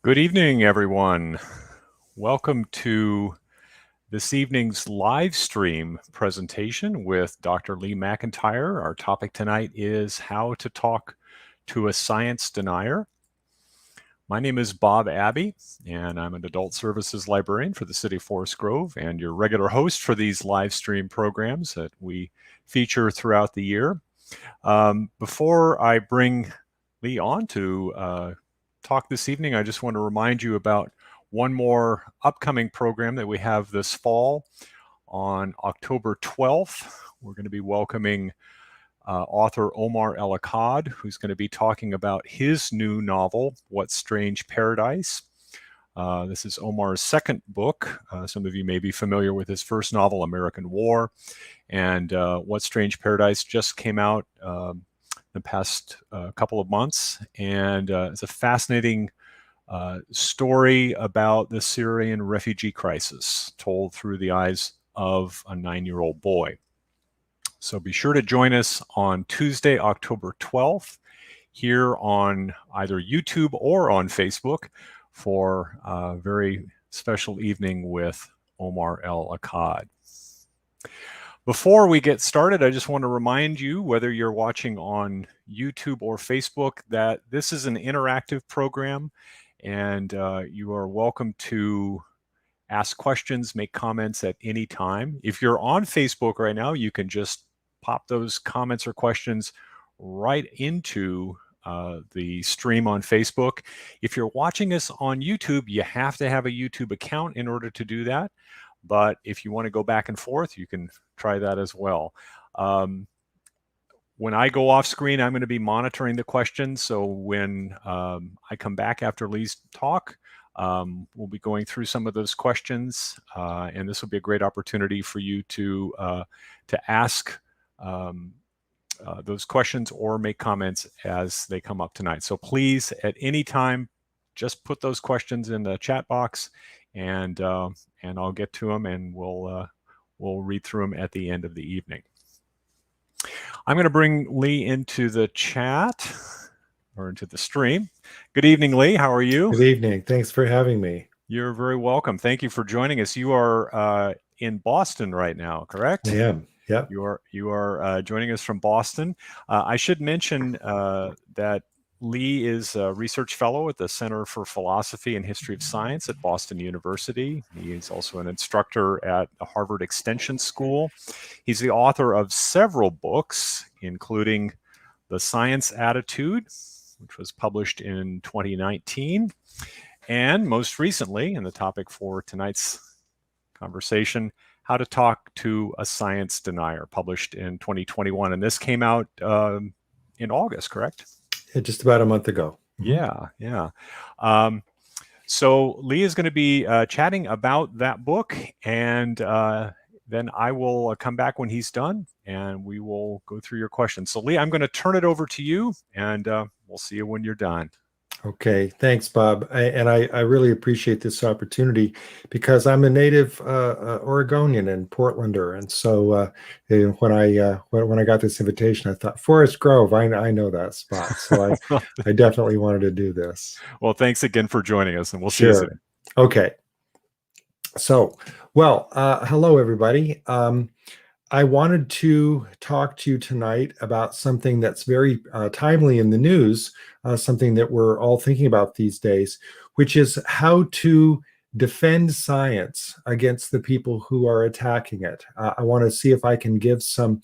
Good evening, everyone. Welcome to this evening's live stream presentation with Dr. Lee McIntyre. Our topic tonight is how to talk to a science denier. My name is Bob Abbey, and I'm an adult services librarian for the City of Forest Grove and your regular host for these live stream programs that we feature throughout the year. Before I bring Lee on to talk this evening, I just want to remind you about one more upcoming program that we have this fall. On October 12th, we're going to be welcoming author Omar El-Akkad, who's going to be talking about his new novel, What Strange Paradise. This is Omar's second book. Some of you may be familiar with his first novel, American War, and What Strange Paradise just came out the past couple of months, and it's a fascinating story about the Syrian refugee crisis told through the eyes of a 9-year-old boy. So be sure to join us on Tuesday, October 12th, here on either YouTube or on Facebook for a very special evening with Omar El-Akkad. Before we get started, I just want to remind you, whether you're watching on YouTube or Facebook, that this is an interactive program, and you are welcome to ask questions, make comments at any time. If you're on Facebook right now, you can just pop those comments or questions right into the stream on Facebook. If you're watching us on YouTube, you have to have a YouTube account in order to do that. But if you want to go back and forth, you can try that as well. When I go off screen, I'm going to be monitoring the questions. So when I come back after Lee's talk, we'll be going through some of those questions. And this will be a great opportunity for you to ask those questions or make comments as they come up tonight. So please, at any time, just put those questions in the chat box, and I'll get to them, and we'll read through them at the end of the evening. I'm going to bring Lee into the chat or into the stream. Good evening, Lee. How are you? Good evening. Thanks for having me. You're very welcome. Thank you for joining us. You are in Boston right now, correct? I am. Yeah. You are joining us from Boston. I should mention that Lee is a research fellow at the Center for Philosophy and History of Science at Boston University. He is also an instructor at the Harvard Extension School. He's the author of several books, including The Science Attitude, which was published in 2019, and most recently, and the topic for tonight's conversation, How to Talk to a Science Denier, published in 2021. And this came out in August, correct? Just about a month ago. Yeah. So Lee is going to be chatting about that book, and then I will come back when he's done, and we will go through your questions. So Lee, I'm going to turn it over to you, and we'll see you when you're done. Okay, thanks, Bob. I really appreciate this opportunity because I'm a native Oregonian and Portlander, and so when I got this invitation, I thought Forest Grove. I know that spot, so I definitely wanted to do this. Well, thanks again for joining us, and we'll see you soon. Okay. So, well, hello everybody. I wanted to talk to you tonight about something that's very timely in the news, something that we're all thinking about these days, which is how to defend science against the people who are attacking it. I want to see if I can give some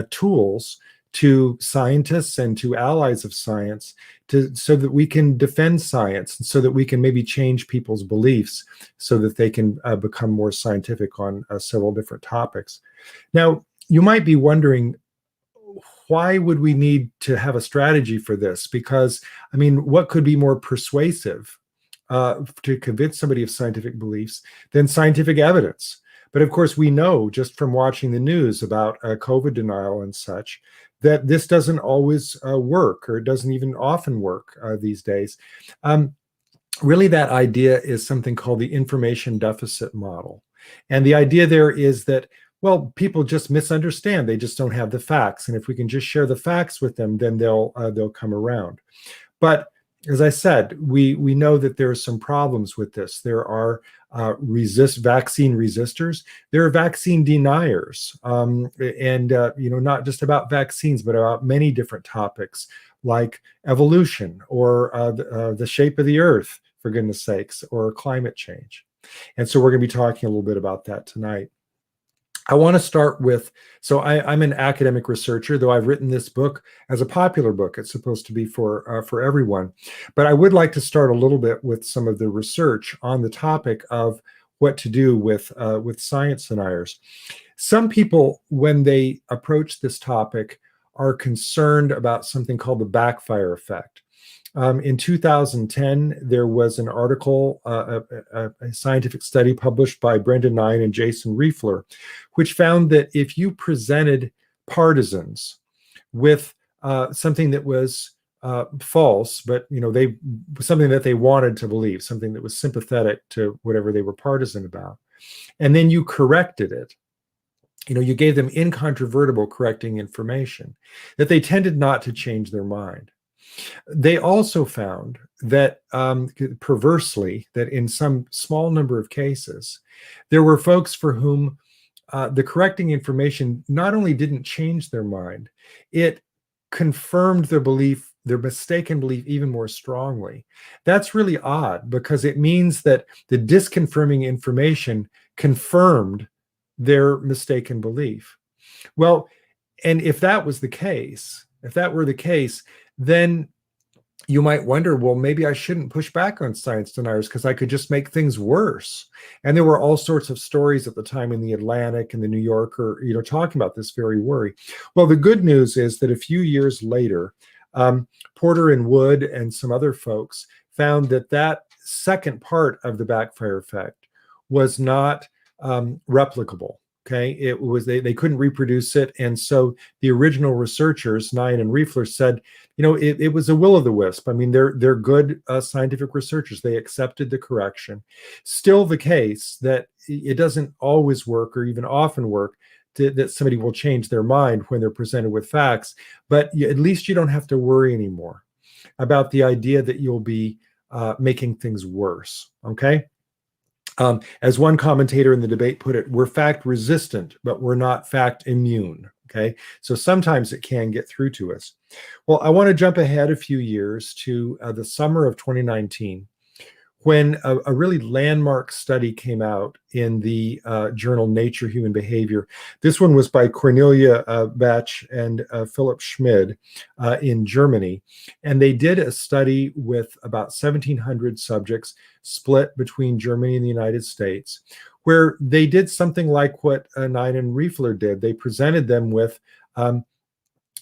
tools to scientists and to allies of science so that we can defend science, and so that we can maybe change people's beliefs so that they can become more scientific on several different topics. Now, you might be wondering, why would we need to have a strategy for this? Because, I mean, what could be more persuasive to convince somebody of scientific beliefs than scientific evidence? But of course, we know just from watching the news about COVID denial and such, that this doesn't always work, or it doesn't even often work these days. Really, that idea is something called the information deficit model. And the idea there is that, well, people just misunderstand. They just don't have the facts. And if we can just share the facts with them, then they'll come around. But as I said, we know that there are some problems with this. There are vaccine resistors. There are vaccine deniers, and not just about vaccines, but about many different topics like evolution or the shape of the Earth, for goodness sakes, or climate change. And so we're going to be talking a little bit about that tonight. I want to start with, so I'm an academic researcher, though I've written this book as a popular book. It's supposed to be for everyone. But I would like to start a little bit with some of the research on the topic of what to do with science deniers. Some people, when they approach this topic, are concerned about something called the backfire effect. In 2010, there was an article, a scientific study published by Brendan Nye and Jason Riefler, which found that if you presented partisans with something that was false, but something that they wanted to believe, something that was sympathetic to whatever they were partisan about, and then you corrected it, you gave them incontrovertible correcting information, that they tended not to change their mind. They also found that, perversely, that in some small number of cases, there were folks for whom the correcting information not only didn't change their mind, it confirmed their belief, their mistaken belief, even more strongly. That's really odd, because it means that the disconfirming information confirmed their mistaken belief. Well, and if that were the case, then you might wonder, well, maybe I shouldn't push back on science deniers because I could just make things worse. And there were all sorts of stories at the time in the Atlantic and the New Yorker, talking about this very worry. Well, the good news is that a few years later, Porter and Wood and some other folks found that second part of the backfire effect was not replicable. Okay, it was they couldn't reproduce it, and so the original researchers, Nye and Riefler, said, it was a will o' the wisp. I mean, they're good scientific researchers. They accepted the correction. Still, the case that it doesn't always work, or even often work, that somebody will change their mind when they're presented with facts. But at least you don't have to worry anymore about the idea that you'll be making things worse. Okay. As one commentator in the debate put it, we're fact resistant, but we're not fact immune. Okay, so sometimes it can get through to us. Well, I want to jump ahead a few years to the summer of 2019, when a really landmark study came out in the journal Nature Human Behavior. This one was by Cornelia Bach and Philip Schmid in Germany. And they did a study with about 1,700 subjects split between Germany and the United States, where they did something like what Nye and Riefler did. They presented them with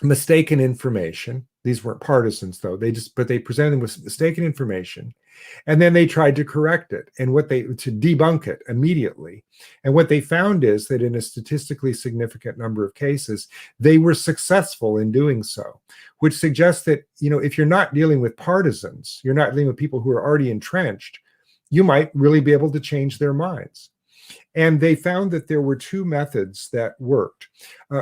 mistaken information. These weren't partisans, though. But they presented them with mistaken information, and then they tried to correct it to debunk it immediately. And what they found is that in a statistically significant number of cases, they were successful in doing so, which suggests that, if you're not dealing with partisans, you're not dealing with people who are already entrenched, you might really be able to change their minds. And they found that there were two methods that worked.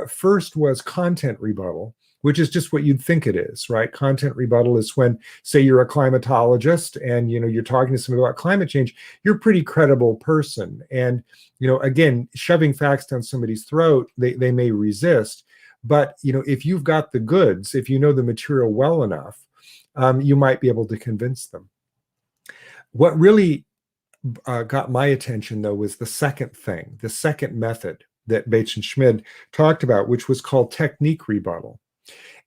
First was content rebuttal, which is just what you'd think it is, right? Content rebuttal is when, say, you're a climatologist and you're talking to somebody about climate change. You're a pretty credible person, and again, shoving facts down somebody's throat, they may resist. But if you've got the goods, if you know the material well enough, you might be able to convince them. What really got my attention, though, was the second method that Bates and Schmid talked about, which was called technique rebuttal.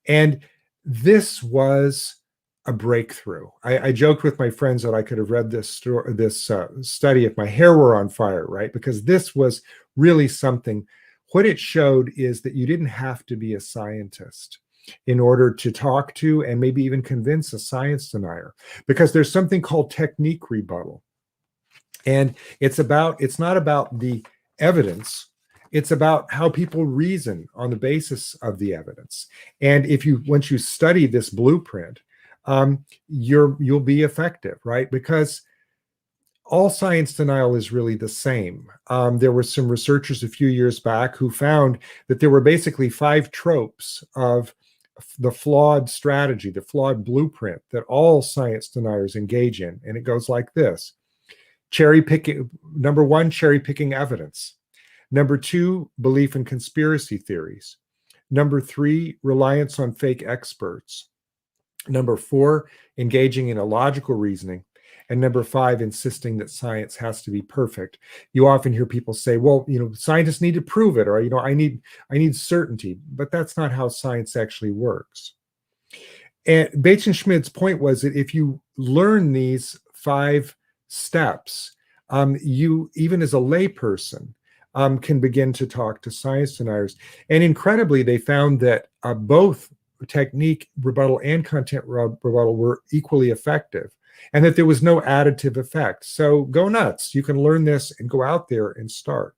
And this was a breakthrough. I joked with my friends that I could have read this study if my hair were on fire, right? Because this was really something. What it showed is that you didn't have to be a scientist in order to talk to and maybe even convince a science denier, because there's something called technique rebuttal. And it's not about the evidence. It's about how people reason on the basis of the evidence. And once you study this blueprint, you'll be effective, right? Because all science denial is really the same. There were some researchers a few years back who found that there were basically 5 tropes of the flawed strategy, the flawed blueprint that all science deniers engage in. And it goes like this. Cherry picking, number one, cherry picking evidence. Number two, belief in conspiracy theories. Number three, reliance on fake experts. Number four, engaging in illogical reasoning. And number five, insisting that science has to be perfect. You often hear people say, well, scientists need to prove it, or, I need certainty, but that's not how science actually works. And Bates and Schmidt's point was that if you learn these 5 steps, you, even as a layperson, can begin to talk to science deniers. And incredibly, they found that both technique rebuttal and content rebuttal were equally effective, and that there was no additive effect. So go nuts. You can learn this and go out there and start.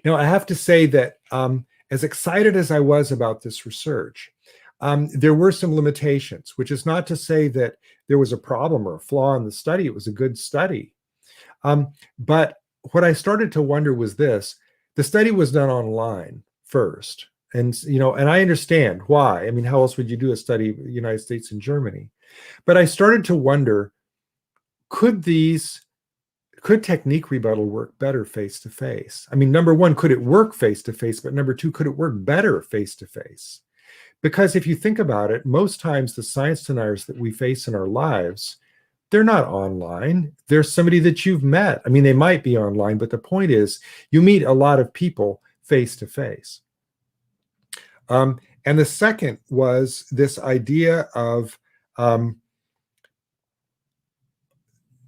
Now, I have to say that as excited as I was about this research, there were some limitations, which is not to say that there was a problem or a flaw in the study. It was a good study. But what I started to wonder was this: the study was done online first. And, and I understand why. I mean, how else would you do a study in the United States and Germany? But I started to wonder, could technique rebuttal work better face-to-face? I mean, number one, could it work face-to-face? But number two, could it work better face-to-face? Because if you think about it, most times the science deniers that we face in our lives, they're not online. They're somebody that you've met. I mean, they might be online, but the point is you meet a lot of people face-to-face. And the second was this idea of,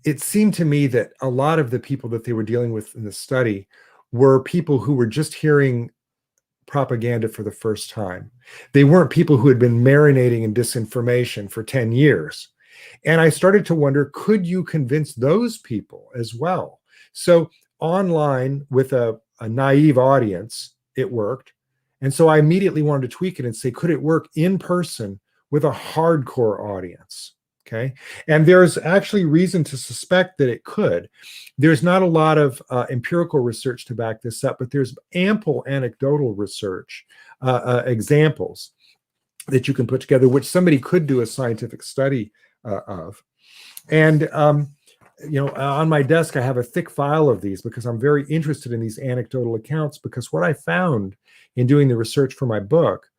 it seemed to me that a lot of the people that they were dealing with in the study were people who were just hearing propaganda for the first time. They weren't people who had been marinating in disinformation for 10 years. And I started to wonder, could you convince those people as well? So online with a naive audience, it worked. And so I immediately wanted to tweak it and say, could it work in person with a hardcore audience? Okay. And there's actually reason to suspect that it could. There's not a lot of empirical research to back this up, but there's ample anecdotal research, examples that you can put together, which somebody could do a scientific study of. And, on my desk, I have a thick file of these because I'm very interested in these anecdotal accounts, because what I found in doing the research for my book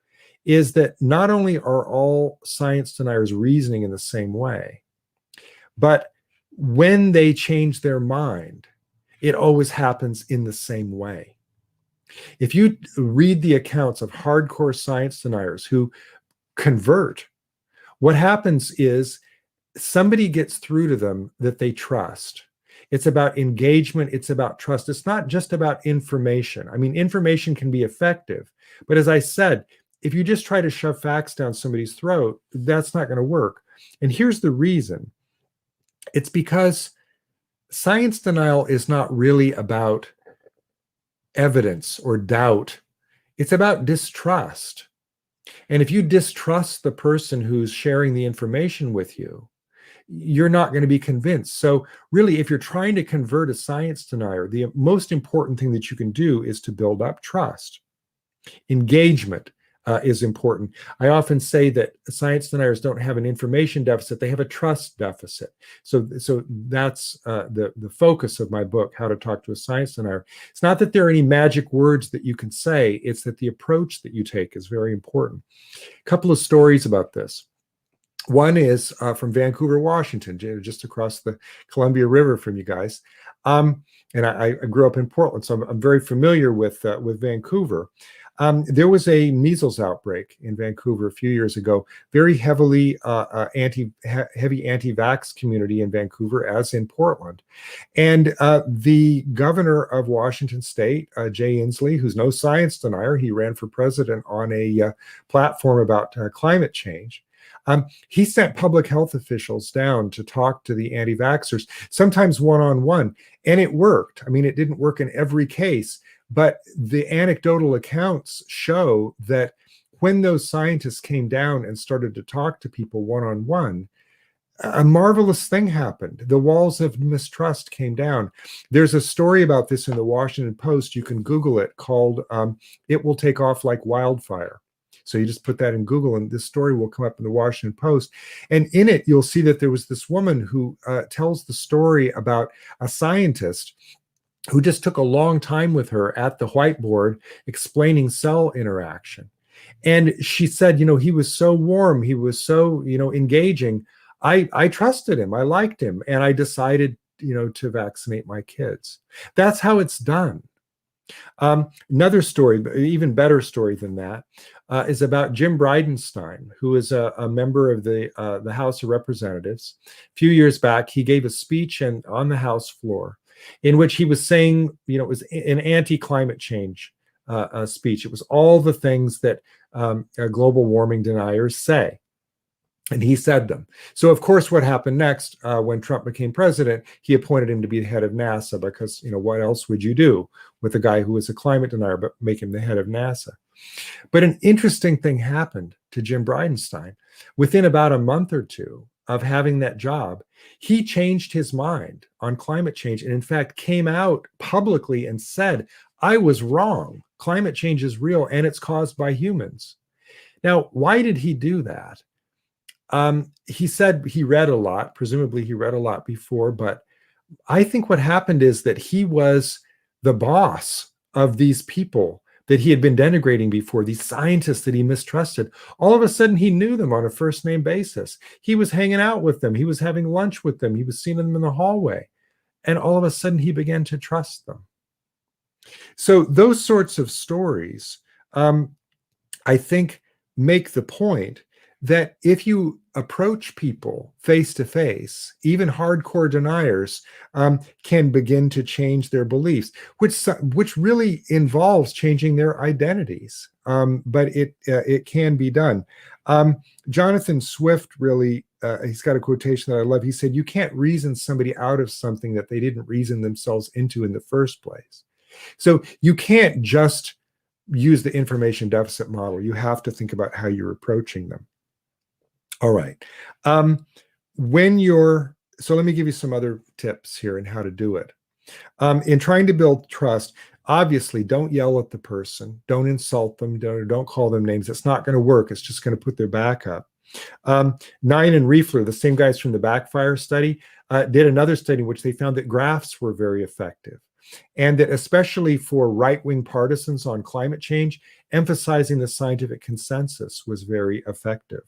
is that not only are all science deniers reasoning in the same way, but when they change their mind, it always happens in the same way. If you read the accounts of hardcore science deniers who convert, what happens is somebody gets through to them that they trust. It's about engagement. It's about trust. It's not just about information. I mean, information can be effective, but as I said, if you just try to shove facts down somebody's throat, that's not going to work. And here's the reason. It's because science denial is not really about evidence or doubt. It's about distrust. And if you distrust the person who's sharing the information with you, you're not going to be convinced. So really, if you're trying to convert a science denier, the most important thing that you can do is to build up trust. Engagement is important. I often say that science deniers don't have an information deficit, they have a trust deficit. So that's the focus of my book, How to Talk to a Science Denier. It's not that there are any magic words that you can say, it's that the approach that you take is very important. A couple of stories about this. One is from Vancouver, Washington, just across the Columbia River from you guys. And I grew up in Portland, so I'm very familiar with Vancouver. There was a measles outbreak in Vancouver a few years ago, very heavy anti-vax community in Vancouver, as in Portland. And the governor of Washington State, Jay Inslee, who's no science denier, he ran for president on a platform about climate change. He sent public health officials down to talk to the anti-vaxxers, sometimes one-on-one, and it worked. I mean, it didn't work in every case, but the anecdotal accounts show that when those scientists came down and started to talk to people one-on-one, a marvelous thing happened. The walls of mistrust came down. There's a story about this in the Washington Post. You can Google it, called "It Will Take Off Like Wildfire." So you just put that in Google and this story will come up in the Washington Post. And in it, you'll see that there was this woman who tells the story about a scientist who just took a long time with her at the whiteboard explaining cell interaction. And she said, he was so warm, he was so, engaging. I trusted him, I liked him, and I decided, to vaccinate my kids. That's how it's done. Another story, even better story than that, is about Jim Bridenstine, who is a member of the House of Representatives. A few years back, he gave a speech on the House floor in which he was saying, it was an anti-climate change speech. It was all the things that global warming deniers say. And he said them. So, of course, what happened next when Trump became president, he appointed him to be the head of NASA because, what else would you do with a guy who was a climate denier but make him the head of NASA? But an interesting thing happened to Jim Bridenstine. Within about a month or two of having that job, he changed his mind on climate change and, in fact, came out publicly and said, I was wrong. Climate change is real and it's caused by humans. Now, why did he do that? He said he read a lot. Presumably he read a lot before, but I think what happened is that he was the boss of these people that he had been denigrating before, these scientists that he mistrusted. All of a sudden, he knew them on a first name basis. He was hanging out with them. He was having lunch with them. He was seeing them in the hallway. And all of a sudden, he began to trust them. So those sorts of stories, I think, make the point that if you approach people face to face, even hardcore deniers can begin to change their beliefs, which really involves changing their identities. But it can be done. Jonathan Swift really, he's got a quotation that I love. He said, "You can't reason somebody out of something that they didn't reason themselves into in the first place." So you can't just use the information deficit model. You have to think about how you're approaching them. All right. So let me give you some other tips here and how to do it. In trying to build trust, obviously don't yell at the person, don't insult them, don't call them names. It's not going to work. It's just going to put their back up. Nine and Riefler, the same guys from the backfire study, did another study in which they found that graphs were very effective. And that especially for right-wing partisans on climate change, emphasizing the scientific consensus was very effective.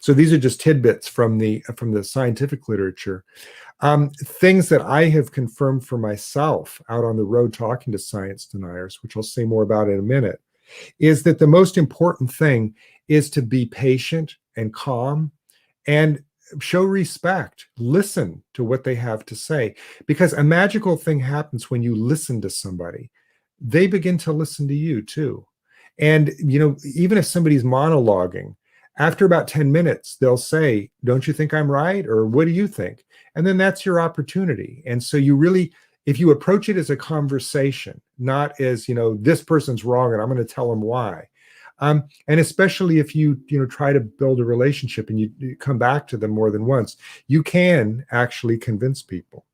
So these are just tidbits from the scientific literature. Things that I have confirmed for myself out on the road talking to science deniers, which I'll say more about in a minute, is that the most important thing is to be patient and calm and show respect. Listen to what they have to say, because a magical thing happens when you listen to somebody. They begin to listen to you too. And, even if somebody's monologuing, after about 10 minutes, they'll say, "Don't you think I'm right?" Or "What do you think?" And then that's your opportunity. And so you really, if you approach it as a conversation, not as, this person's wrong and I'm going to tell them why. And especially if you try to build a relationship and you come back to them more than once, you can actually convince people.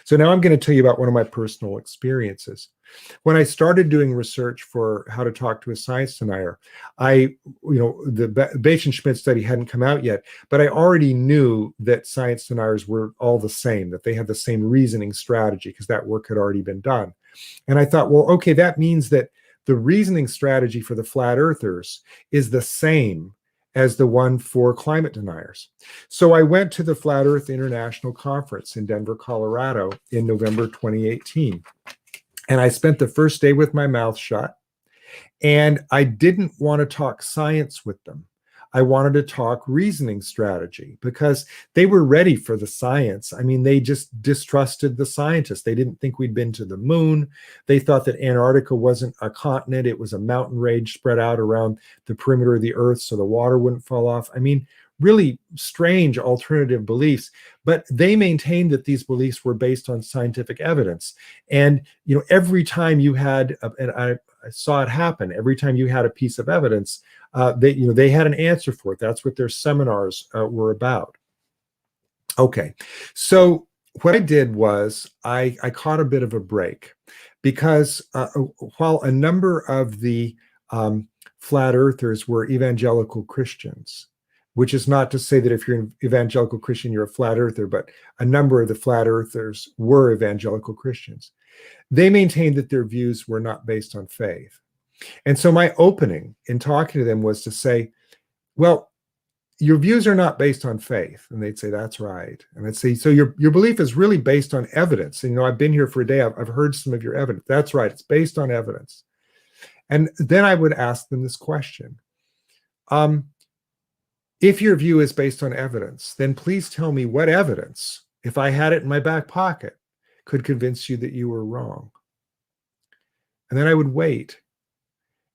So now I'm going to tell you about one of my personal experiences. When I started doing research for how to talk to a science denier, the Bates-Schmidt study hadn't come out yet, but I already knew that science deniers were all the same, that they had the same reasoning strategy because that work had already been done. And I thought, well, okay, that means that the reasoning strategy for the flat earthers is the same as the one for climate deniers. So I went to the Flat Earth International Conference in Denver, Colorado in November 2018. And I spent the first day with my mouth shut. And I didn't want to talk science with them. I wanted to talk reasoning strategy because they were ready for the science. I mean, they just distrusted the scientists. They didn't think we'd been to the moon. They thought that Antarctica wasn't a continent. It was a mountain range spread out around the perimeter of the Earth so the water wouldn't fall off. I mean, really strange alternative beliefs, but they maintained that these beliefs were based on scientific evidence. And, every time you had, and I saw it happen, every time you had a piece of evidence, they had an answer for it. That's what their seminars were about. Okay, so what I did was I caught a bit of a break because while a number of the flat earthers were evangelical Christians, which is not to say that if you're an evangelical Christian, you're a flat earther, but a number of the flat earthers were evangelical Christians. They maintained that their views were not based on faith. And so my opening in talking to them was to say, well, your views are not based on faith. And they'd say, that's right. And I'd say, so your belief is really based on evidence. And, I've been here for a day. I've heard some of your evidence. That's right. It's based on evidence. And then I would ask them this question. If your view is based on evidence, then please tell me what evidence, if I had it in my back pocket, could convince you that you were wrong. And then I would wait.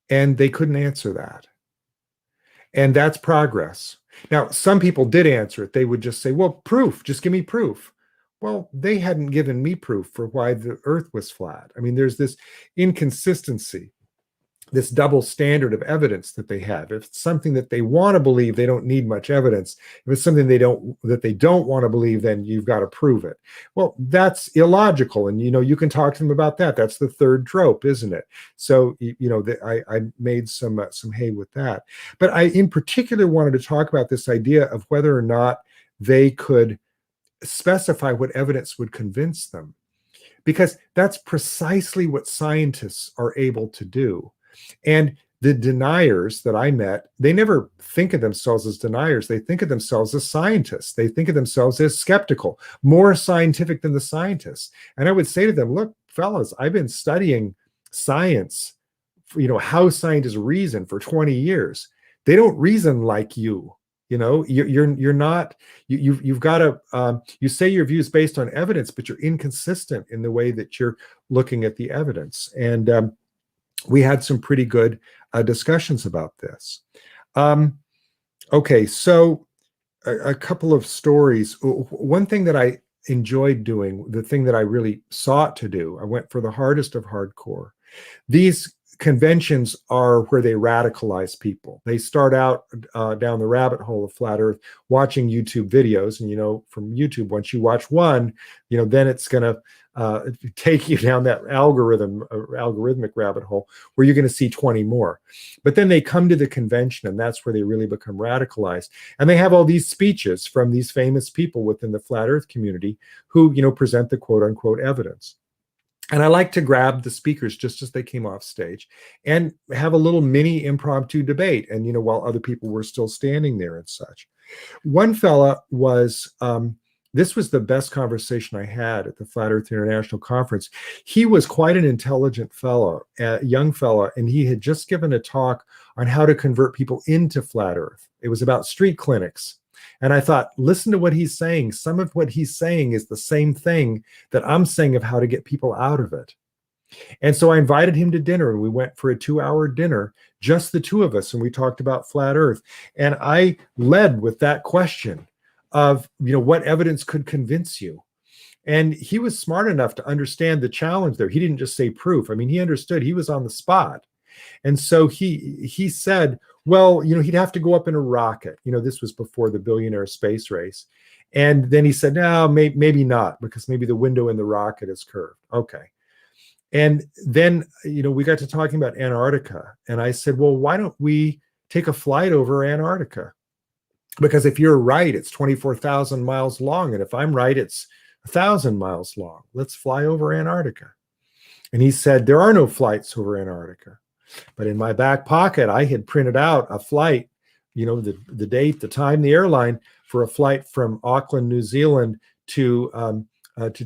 And they couldn't answer that. And that's progress. Now, some people did answer it. They would just say, well, proof, just give me proof. Well, they hadn't given me proof for why the earth was flat. I mean, there's this inconsistency, this double standard of evidence that they have. If it's something that they want to believe, they don't need much evidence. If it's something they don't want to believe, then you've got to prove it. Well, that's illogical. And, you can talk to them about that. That's the third trope, isn't it? So, I made some hay with that. But I, in particular, wanted to talk about this idea of whether or not they could specify what evidence would convince them, because that's precisely what scientists are able to do. And the deniers that I met, they never think of themselves as deniers. They think of themselves as scientists. They think of themselves as skeptical, more scientific than the scientists. And I would say to them, look, fellas, I've been studying science, how scientists reason for 20 years. They don't reason like you. You're not, you've got to, you say your views based on evidence, but you're inconsistent in the way that you're looking at the evidence. And we had some pretty good discussions about this. Okay, so a couple of stories. One thing that I enjoyed doing, the thing that I really sought to do, I went for the hardest of hardcore. These conventions are where they radicalize people. They start out down the rabbit hole of flat earth, watching YouTube videos. And, from YouTube, once you watch one, then it's going to take you down that algorithmic rabbit hole where you're going to see 20 more. But then they come to the convention, and that's where they really become radicalized. And they have all these speeches from these famous people within the flat earth community who, present the quote unquote evidence. And I like to grab the speakers just as they came off stage and have a little mini impromptu debate. And, while other people were still standing there and such. One fella was, this was the best conversation I had at the Flat Earth International Conference. He was quite an intelligent fellow, a young fellow, and he had just given a talk on how to convert people into flat earth. It was about street clinics. And I thought, listen to what he's saying. Some of what he's saying is the same thing that I'm saying of how to get people out of it. And so I invited him to dinner, and we went for a 2-hour dinner, just the two of us, and we talked about flat earth. And I led with that question of, what evidence could convince you? And he was smart enough to understand the challenge there. He didn't just say proof. I mean, he understood. He was on the spot. And so he said, well, he'd have to go up in a rocket. This was before the billionaire space race. And then he said, no, maybe not, because maybe the window in the rocket is curved. Okay. And then, we got to talking about Antarctica. And I said, well, why don't we take a flight over Antarctica? Because if you're right, it's 24,000 miles long. And if I'm right, it's 1,000 miles long. Let's fly over Antarctica. And he said, there are no flights over Antarctica. But in my back pocket, I had printed out a flight, the date, the time, the airline for a flight from Auckland, New Zealand to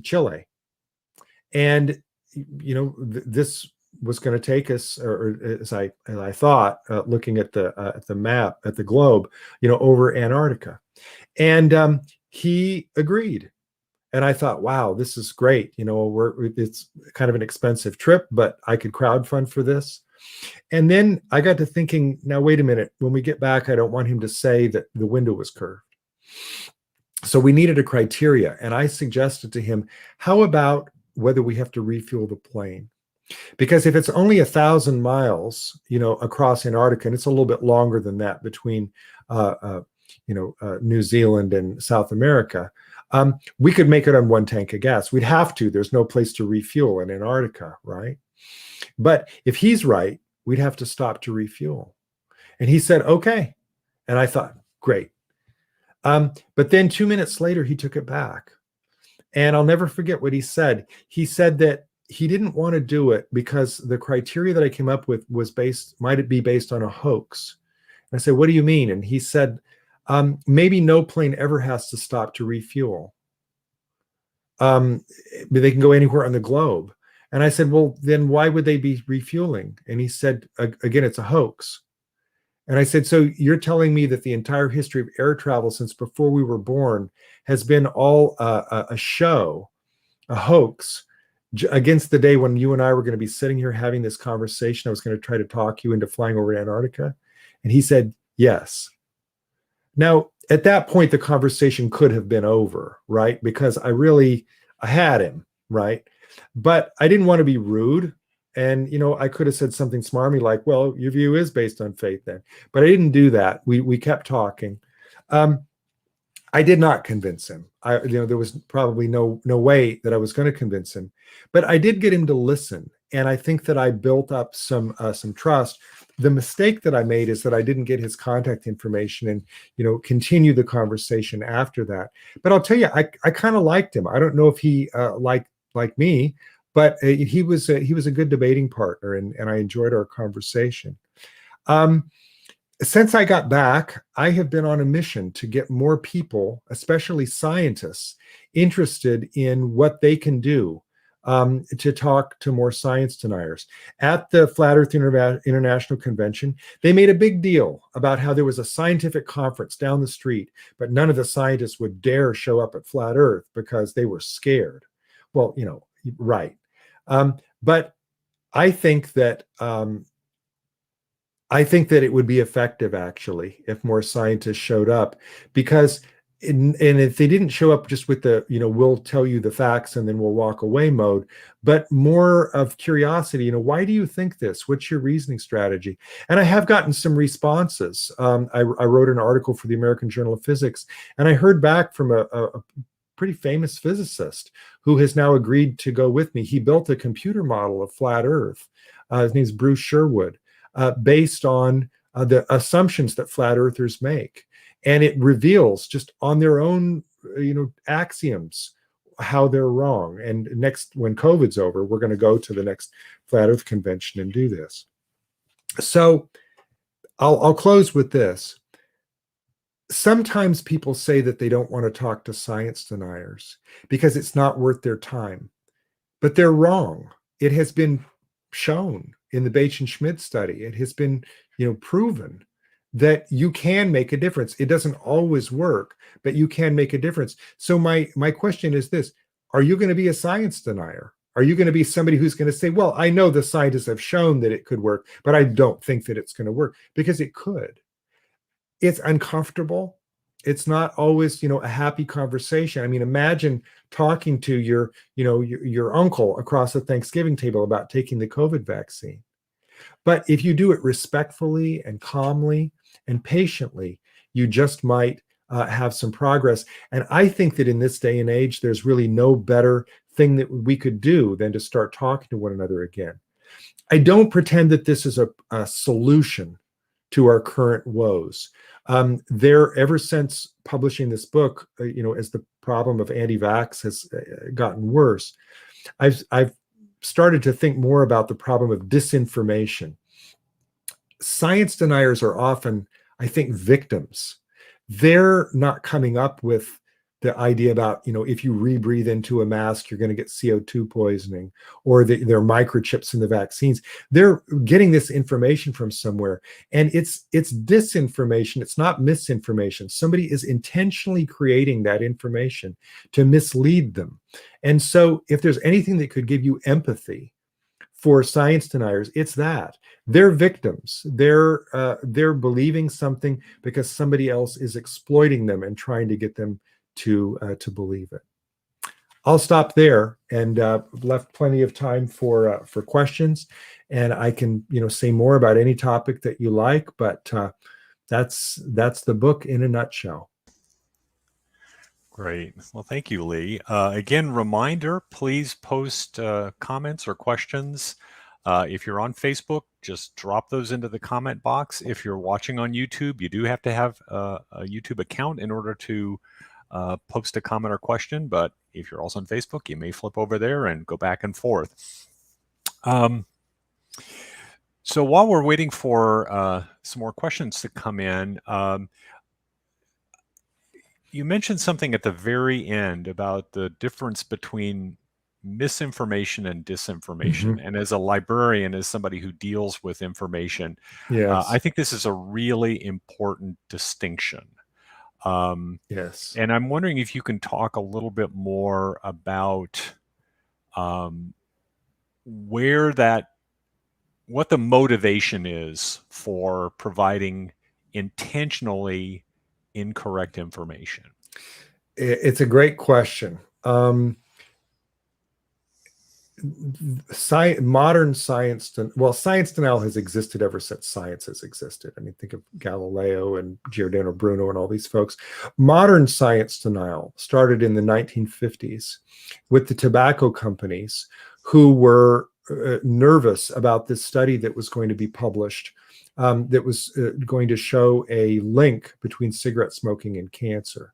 Chile. And, this was going to take us, or as I thought, looking at the map, at the globe, over Antarctica. And he agreed. And I thought, wow, this is great. It's kind of an expensive trip, but I could crowdfund for this. And then I got to thinking, now, wait a minute. When we get back, I don't want him to say that the window was curved. So we needed a criteria. And I suggested to him, how about whether we have to refuel the plane? Because if it's only 1,000 miles, across Antarctica, and it's a little bit longer than that between, New Zealand and South America, we could make it on one tank of gas. We'd have to. There's no place to refuel in Antarctica, right? But if he's right, we'd have to stop to refuel. And he said, okay. And I thought, great. But then 2 minutes later, he took it back. And I'll never forget what he said. He said that he didn't want to do it because the criteria that I came up with might it be based on a hoax. And I said, what do you mean? And he said, maybe no plane ever has to stop to refuel. They can go anywhere on the globe. And I said, well, then why would they be refueling? And he said, again, it's a hoax. And I said, so you're telling me that the entire history of air travel since before we were born has been all a show, a hoax, against the day when you and I were going to be sitting here having this conversation. I was going to try to talk you into flying over Antarctica. And he said, yes. Now, at that point, the conversation could have been over, right? Because I had him, right? But I didn't want to be rude. And, I could have said something smarmy like, well, your view is based on faith then. But I didn't do that. We kept talking. I did not convince him. There was probably no way that I was going to convince him. But I did get him to listen. And I think that I built up some trust. The mistake that I made is that I didn't get his contact information and, continue the conversation after that. But I'll tell you, I kind of liked him. I don't know if he liked me, but he was a good debating partner, and I enjoyed our conversation. Since I got back, I have been on a mission to get more people, especially scientists, interested in what they can do to talk to more science deniers. At the Flat Earth International Convention, they made a big deal about how there was a scientific conference down the street, but none of the scientists would dare show up at Flat Earth because they were scared. Well, right. But I think that it would be effective, actually, if more scientists showed up, because and if they didn't show up just with the, we'll tell you the facts and then we'll walk away mode, but more of curiosity, why do you think this? What's your reasoning strategy? And I have gotten some responses. I wrote an article for the American Journal of Physics, and I heard back from a pretty famous physicist who has now agreed to go with me. He built a computer model of flat Earth. His name is Bruce Sherwood, based on the assumptions that flat earthers make. And it reveals just on their own, axioms, how they're wrong. And next, when COVID's over, we're going to go to the next Flat Earth Convention and do this. So I'll close with this. Sometimes people say that they don't want to talk to science deniers because it's not worth their time. But they're wrong. It has been shown in the Bache and Schmidt study. It has been, proven that you can make a difference. It doesn't always work, but you can make a difference. So my question is this: are you going to be a science denier? Are you going to be somebody who's going to say, well, I know the scientists have shown that it could work, but I don't think that it's going to work? Because it could. It's uncomfortable. It's not always, a happy conversation. I mean, imagine talking to your uncle across the Thanksgiving table about taking the COVID vaccine. But if you do it respectfully and calmly and patiently, you just might have some progress. And I think that in this day and age, there's really no better thing that we could do than to start talking to one another again. I don't pretend that this is a solution to our current woes. Ever since publishing this book, as the problem of anti-vax has gotten worse, I've started to think more about the problem of disinformation. Science deniers are often, I think, victims. They're not coming up with the idea about, if you rebreathe into a mask, you're going to get CO2 poisoning, or there are microchips in the vaccines. They're getting this information from somewhere, and it's disinformation. It's not misinformation. Somebody is intentionally creating that information to mislead them. And so if there's anything that could give you empathy for science deniers, it's that. They're victims. They're believing something because somebody else is exploiting them and trying to get them to believe it. I'll stop there, and left plenty of time for questions, and I can say more about any topic that you like, but that's the book in a nutshell. Great. Well, thank you, Lee. Again, reminder, please post comments or questions If you're on Facebook, just drop those into the comment box. If you're watching on YouTube, you do have to have a YouTube account in order to post a comment or question. But if you're also on Facebook, you may flip over there and go back and forth. So while we're waiting for some more questions to come in, you mentioned something at the very end about the difference between misinformation and disinformation. Mhm. And as a librarian, as somebody who deals with information, I Yes. think this is a really important distinction. Yes. And I'm wondering if you can talk a little bit more about um, where that, what the motivation is for providing intentionally incorrect information. It's a great question. Modern science, science denial has existed ever since science has existed. I mean, think of Galileo and Giordano Bruno and all these folks. Modern science denial started in the 1950s with the tobacco companies who were nervous about this study that was going to be published, that was going to show a link between cigarette smoking and cancer.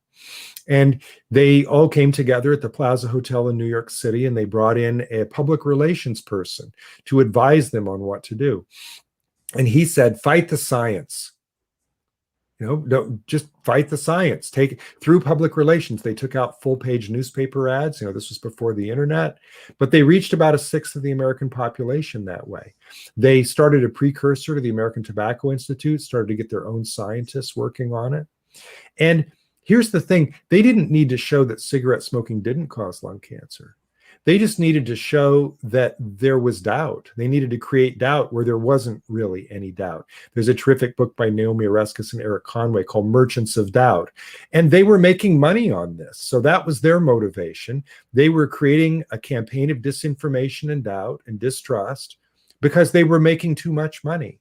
And they all came together at the Plaza Hotel in New York City, and they brought in a public relations person to advise them on what to do. And he said, fight the science. Don't just fight the science. Take it through public relations. They took out full-page newspaper ads. This was before the internet, but they reached about a sixth of the American population that way. They started a precursor to the American Tobacco Institute, started to get their own scientists working on it. And here's the thing, they didn't need to show that cigarette smoking didn't cause lung cancer. They just needed to show that there was doubt. They needed to create doubt where there wasn't really any doubt. There's a terrific book by Naomi Oreskes and Eric Conway called Merchants of Doubt. And they were making money on this. So that was their motivation. They were creating a campaign of disinformation and doubt and distrust because they were making too much money.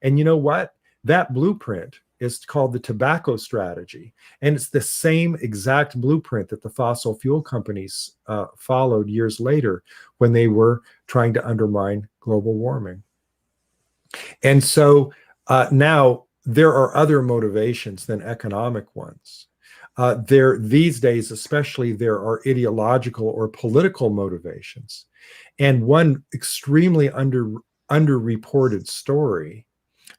And you know what? That blueprint is called the tobacco strategy. And it's the same exact blueprint that the fossil fuel companies followed years later when they were trying to undermine global warming. And so now there are other motivations than economic ones. These days, especially, there are ideological or political motivations. And one extremely underreported story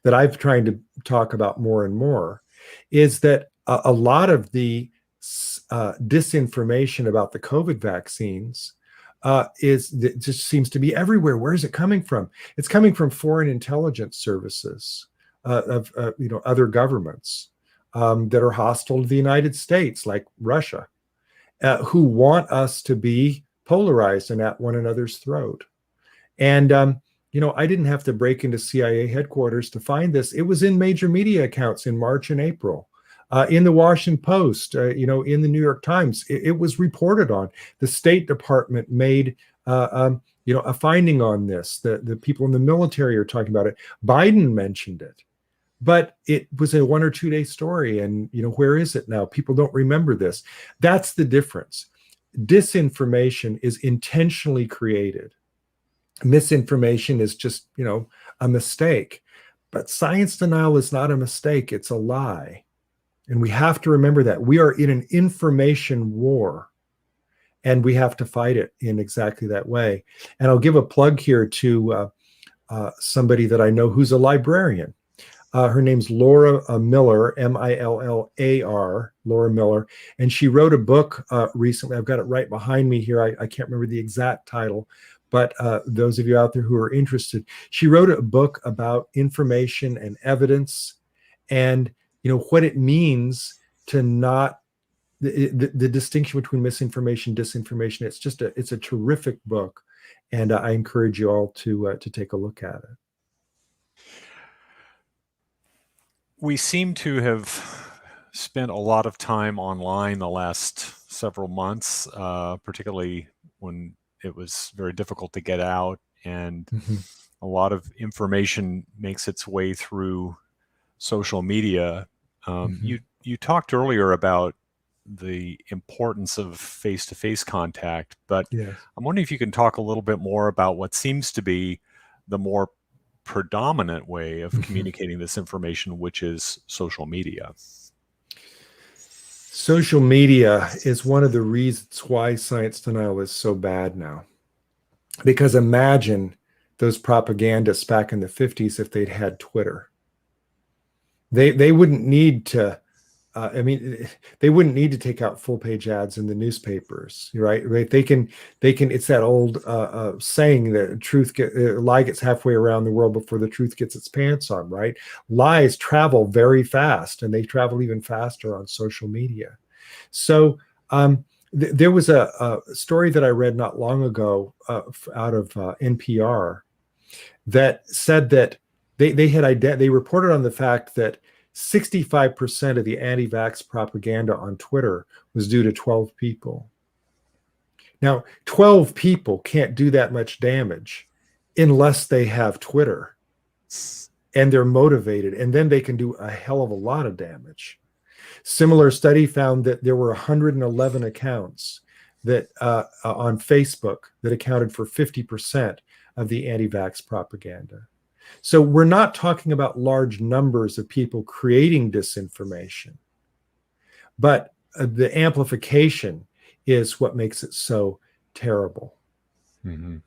that I've tried to talk about more and more is that a lot of the disinformation about the COVID vaccines just seems to be everywhere. Where is it coming from? It's coming from foreign intelligence services of other governments that are hostile to the United States, like Russia, who want us to be polarized and at one another's throat. And I didn't have to break into CIA headquarters to find this. It was in major media accounts in March and April, in the Washington Post, in the New York Times. It was reported on. The State Department made, a finding on this. The people in the military are talking about it. Biden mentioned it, but it was a 1 or 2 day story. And where is it now? People don't remember this. That's the difference. Disinformation is intentionally created. Misinformation is just, a mistake. But science denial is not a mistake, it's a lie. And we have to remember that. We are in an information war, and we have to fight it in exactly that way. And I'll give a plug here to somebody that I know who's a librarian. Her name's Laura Miller, Millar, Laura Miller. And she wrote a book recently. I've got it right behind me here. I can't remember the exact title, but those of you out there who are interested, she wrote a book about information and evidence and, what it means to not, the distinction between misinformation, disinformation. It's a terrific book. And I encourage you all to take a look at it. We seem to have spent a lot of time online the last several months, particularly when it was very difficult to get out, and a lot of information makes its way through social media. You talked earlier about the importance of face-to-face contact, but Yes. I'm wondering if you can talk a little bit more about what seems to be the more predominant way of communicating this information, which is social media. Social media is one of the reasons why science denial is so bad now. Because imagine those propagandists back in the 50s if they'd had Twitter. They wouldn't need to, they wouldn't need to take out full page ads in the newspapers, right? They can, it's that old saying that lie gets halfway around the world before the truth gets its pants on, right? Lies travel very fast, and they travel even faster on social media. So there was a story that I read not long ago out of NPR that said that they reported on the fact that 65% of the anti-vax propaganda on Twitter was due to 12 people. Now, 12 people can't do that much damage unless they have Twitter and they're motivated, and then they can do a hell of a lot of damage. Similar study found that there were 111 accounts that on Facebook that accounted for 50% of the anti-vax propaganda. So we're not talking about large numbers of people creating disinformation, but the amplification is what makes it so terrible. Mm-hmm.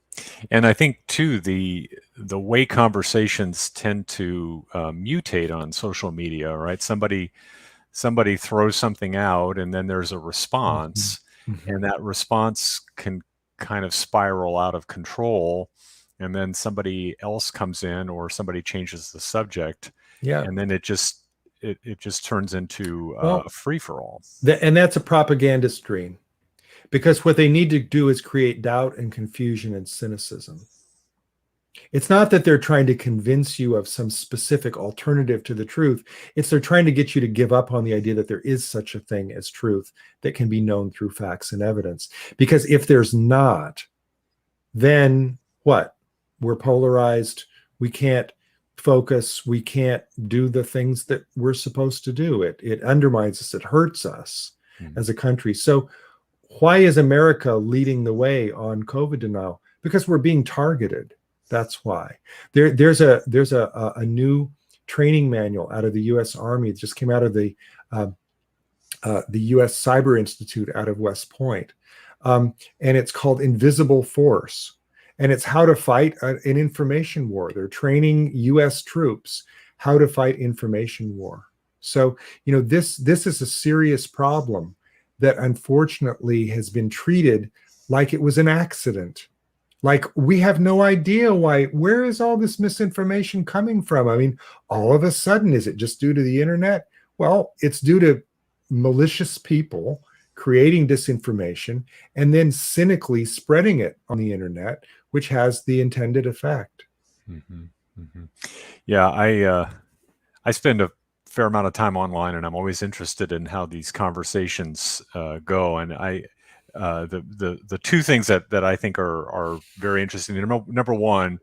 And I think too, the way conversations tend to mutate on social media, right? Somebody throws something out, and then there's a response, Mm-hmm. and that response can kind of spiral out of control, and then somebody else comes in, or somebody changes the subject, and then it just turns into a free-for-all. And that's a propaganda stream, because what they need to do is create doubt and confusion and cynicism. It's not that they're trying to convince you of some specific alternative to the truth. It's they're trying to get you to give up on the idea that there is such a thing as truth that can be known through facts and evidence. Because if there's not, then what? We're polarized. We can't focus. We can't do the things that we're supposed to do. It undermines us. It hurts us as a country. So why is America leading the way on COVID denial? Because we're being targeted. That's why. There's a new training manual out of the U.S. Army. It just came out of the U.S. Cyber Institute out of West Point, and it's called Invisible Force, and it's how to fight an information war. They're training U.S. troops how to fight information war. So this is a serious problem that unfortunately has been treated like it was an accident. Like we have no idea where is all this misinformation coming from? I mean, all of a sudden, is it just due to the internet? Well, it's due to malicious people creating disinformation and then cynically spreading it on the internet, which has the intended effect. Mm-hmm. Mm-hmm. Yeah, I spend a fair amount of time online, and I'm always interested in how these conversations go. And the two things that I think are very interesting. Number one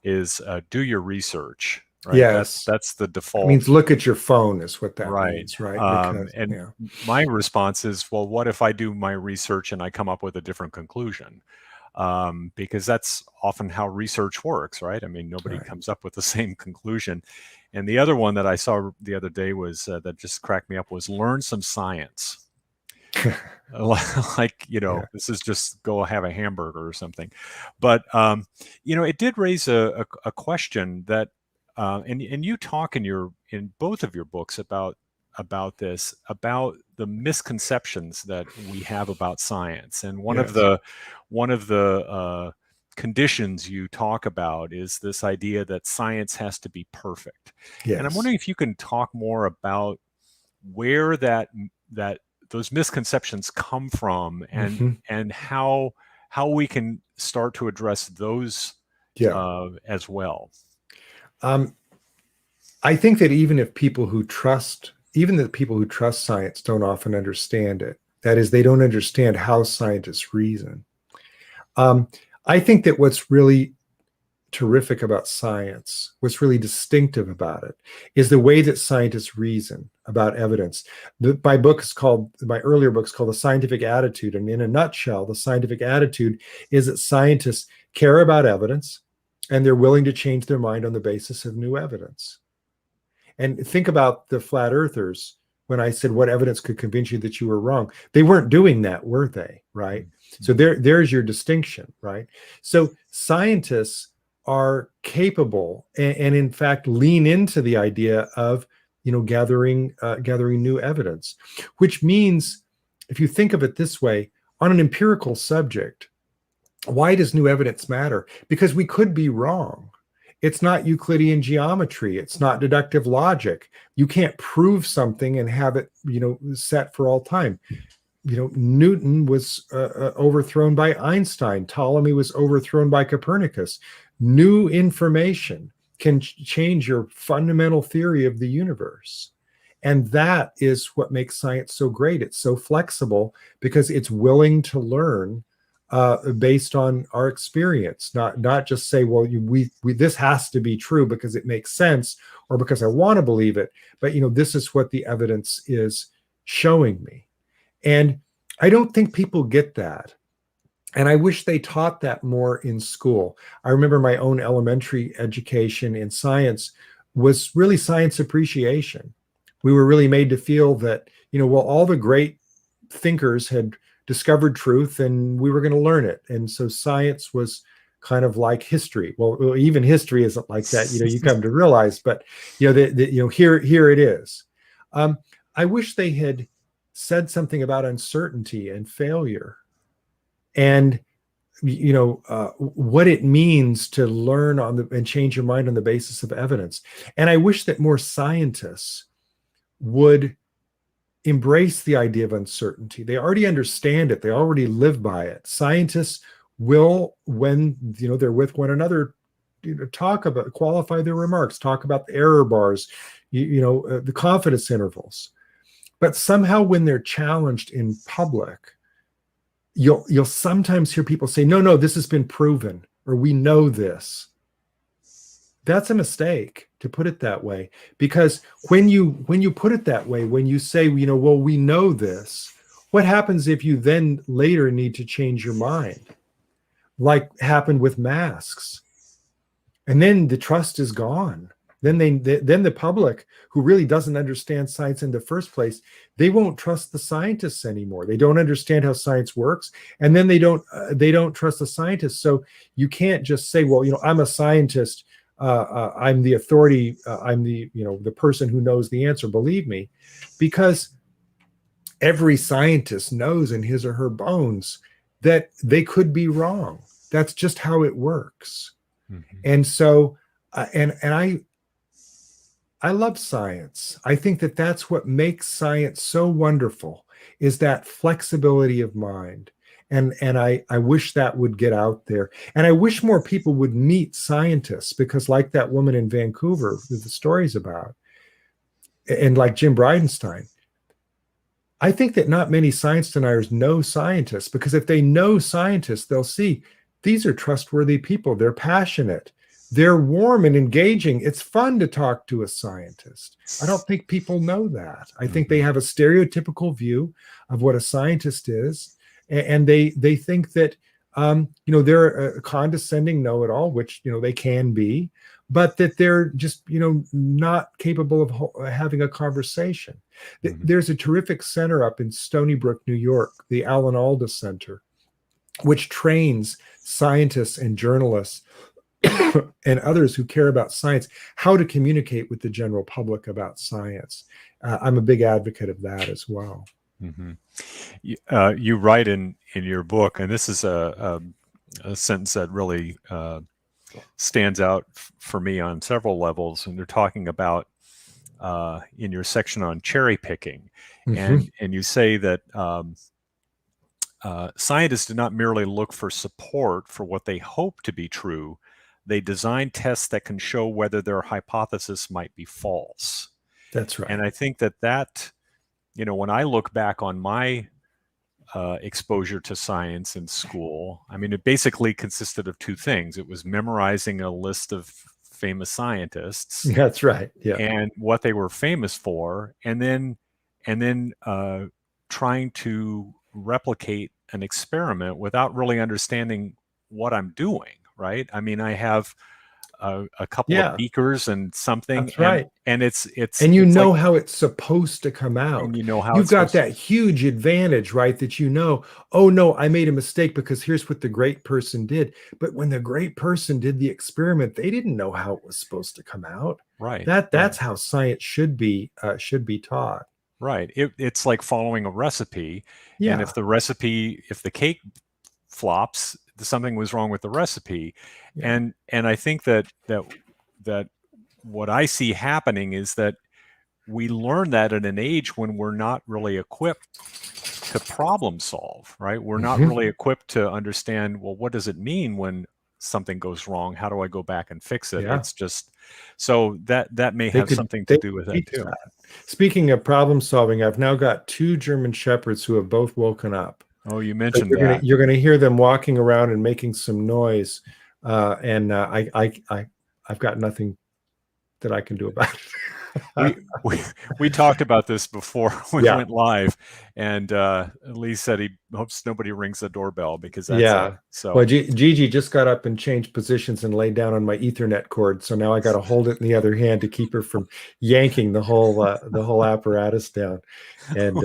is do your research. Right? Yes, that's the default. It means look at your phone is what that right. means, right? Because, my response is, well, what if I do my research and I come up with a different conclusion? Because that's often how research works, right? I mean, nobody comes up with the same conclusion. And the other one that I saw the other day was that just cracked me up was learn some science. This is just go have a hamburger or something. But it did raise a question that and you talk in both of your books about the misconceptions that we have about science. And one of the conditions you talk about is this idea that science has to be perfect. And I'm wondering if you can talk more about where those misconceptions come from, and how we can start to address those as well. I think that even the people who trust science don't often understand it. That is, they don't understand how scientists reason. I think that what's really terrific about science, what's really distinctive about it, is the way that scientists reason about evidence. My earlier book is called The Scientific Attitude. And in a nutshell, the scientific attitude is that scientists care about evidence. and they're willing to change their mind on the basis of new evidence. And think about the flat earthers. When I said what evidence could convince you that you were wrong, they weren't doing that, were they? Right. So there's your distinction, right? So scientists are capable and in fact lean into the idea of gathering new evidence, which means, if you think of it this way, on an empirical subject, why does new evidence matter? Because we could be wrong. It's not Euclidean geometry. It's not deductive logic. You can't prove something and have it, set for all time. Newton was overthrown by Einstein. Ptolemy was overthrown by Copernicus. New information can change your fundamental theory of the universe. And that is what makes science so great. It's so flexible because it's willing to learn based on our experience, not just say, well, we this has to be true because it makes sense or because I want to believe it, but this is what the evidence is showing me. And I don't think people get that. And I wish they taught that more in school. I remember my own elementary education in science was really science appreciation. We were really made to feel that, well, all the great thinkers had discovered truth and we were going to learn it. And so science was kind of like history. Well, even history isn't like that, you come to realize, but here it is. I wish they had said something about uncertainty and failure and what it means to learn and change your mind on the basis of evidence. And I wish that more scientists would embrace the idea of uncertainty. They already understand it. They already live by it. Scientists will, when they're with one another, talk about, qualify their remarks, talk about the error bars, the confidence intervals. But somehow when they're challenged in public, you'll sometimes hear people say, no, this has been proven, or we know this. That's a mistake to put it that way, because when you put it that way, when you say, well, we know this, what happens if you then later need to change your mind, like happened with masks? And then the trust is gone. Then the public, who really doesn't understand science in the first place, they won't trust the scientists anymore. They don't understand how science works, and then they don't trust the scientists. So you can't just say, well, I'm a scientist. I'm the authority. I'm the person who knows the answer. Believe me, because every scientist knows in his or her bones that they could be wrong. That's just how it works. Mm-hmm. And so, and I love science. I think that that's what makes science so wonderful, is that flexibility of mind. And I wish that would get out there. And I wish more people would meet scientists, because like that woman in Vancouver that the story's about, and like Jim Bridenstine, I think that not many science deniers know scientists, because if they know scientists, they'll see these are trustworthy people. They're passionate. They're warm and engaging. It's fun to talk to a scientist. I don't think people know that. I think they have a stereotypical view of what a scientist is. And they think that, they're a condescending know-it-all, which, they can be, but that they're just, not capable of having a conversation. Mm-hmm. There's a terrific center up in Stony Brook, New York, the Alan Alda Center, which trains scientists and journalists and others who care about science how to communicate with the general public about science. I'm a big advocate of that as well. Mm-hmm. You write in your book, and this is a sentence that really stands out for me on several levels, and they're talking about in your section on cherry picking. Mm-hmm. and you say that scientists do not merely look for support for what they hope to be true. They design tests that can show whether their hypothesis might be false. That's right. And I think that when I look back on my exposure to science in school, I mean, it basically consisted of two things. It was memorizing a list of famous scientists. That's right. Yeah. And what they were famous for, and then trying to replicate an experiment without really understanding what I'm doing. Right? I mean, I have a couple of Yeah, beakers and something, that's right. and it's And you it's like, know how it's supposed to come and out. you know how You've it's got supposed to. that huge advantage, right? That you know, oh no, I made a mistake because here's what the great person did. But when the great person did the experiment, they didn't know how it was supposed to come out. Right, That's right, how science should be taught. right. It's like following a recipe, and Yeah, if the cake flops, something was wrong with the recipe, yeah. and I think that what I see happening is that we learn that at an age when we're not really equipped to problem solve, right? We're not Mhm. really equipped to understand, well, what does it mean when something goes wrong? How do I go back and fix it? Yeah, It's just, so that may they have could something to they do with that teach too. that. Speaking of problem solving, I've now got two German shepherds who have both woken up. Oh, you So mentioned that. you're gonna hear them walking around and making some noise, and I've got nothing that I can do about it. We we we talked about this before we Yeah, went live, and Lee said he hopes nobody rings the doorbell because that's yeah. it. Well, So Gigi just got up and changed positions and laid down on my Ethernet cord, so now I got to hold it in the other hand to keep her from yanking the whole apparatus down, and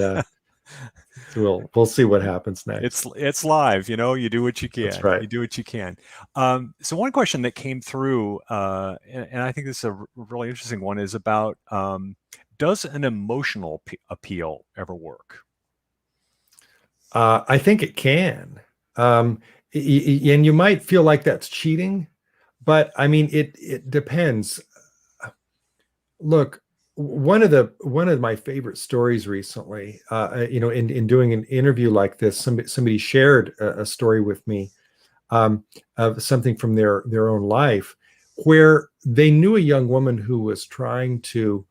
we'll see what happens next. it's live, you do what you That's can. right. You do what you can. So one question that came through, and I think this is a really interesting one, is about does an emotional appeal ever work? I think it can. Um, and you might feel like that's cheating, but I mean, it depends. Look, one of my favorite stories recently, in doing an interview like this, somebody shared a story with me, of something from their own life, where they knew a young woman who was trying to